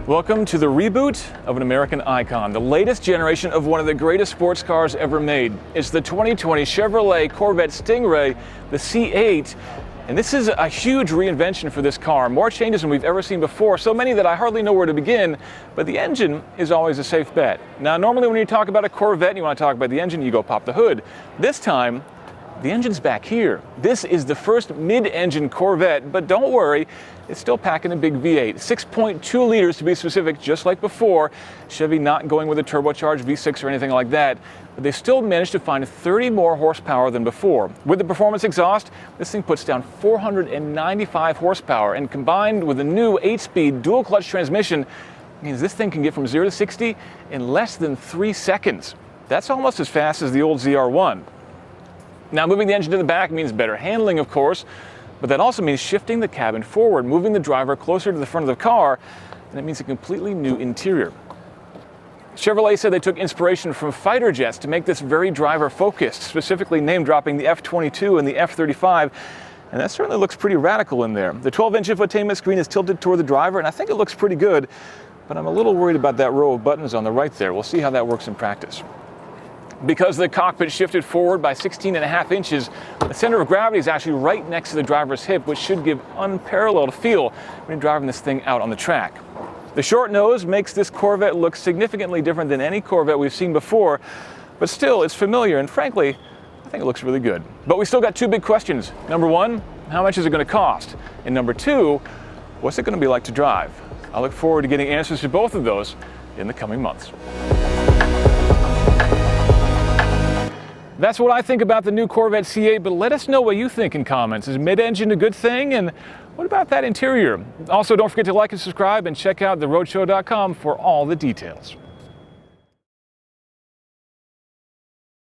Welcome to the reboot of an American icon, the latest generation of one of the greatest sports cars ever made. It's the 2020 Chevrolet Corvette Stingray, the C8. And this is a huge reinvention for this car. More changes than we've ever seen before, so many that I hardly know where to begin, but the engine is always a safe bet. Now, normally when you talk about a Corvette and you want to talk about the engine, you go pop the hood. This time, the engine's back here. This is the first mid-engine Corvette, but don't worry, it's still packing a big V8. 6.2 liters to be specific, just like before. Chevy not going with a turbocharged V6 or anything like that, but they still managed to find 30 more horsepower than before. With the performance exhaust, this thing puts down 495 horsepower, and combined with the new 8-speed dual-clutch transmission, means this thing can get from 0 to 60 in less than 3 seconds. That's almost as fast as the old ZR1. Now, moving the engine to the back means better handling, of course, but that also means shifting the cabin forward, moving the driver closer to the front of the car, and it means a completely new interior. Chevrolet said they took inspiration from fighter jets to make this very driver-focused, specifically name-dropping the F-22 and the F-35, and that certainly looks pretty radical in there. The 12-inch infotainment screen is tilted toward the driver, and I think it looks pretty good, but I'm a little worried about that row of buttons on the right there. We'll see how that works in practice. Because the cockpit shifted forward by 16.5 inches, the center of gravity is actually right next to the driver's hip, which should give unparalleled feel when you're driving this thing out on the track. The short nose makes this Corvette look significantly different than any Corvette we've seen before, but still, it's familiar, and frankly, I think it looks really good. But we still got two big questions. Number one, how much is it going to cost? And number two, what's it going to be like to drive? I look forward to getting answers to both of those in the coming months. That's what I think about the new Corvette C8, but let us know what you think in comments. Is mid-engine a good thing? And what about that interior? Also, don't forget to like and subscribe and check out theroadshow.com for all the details.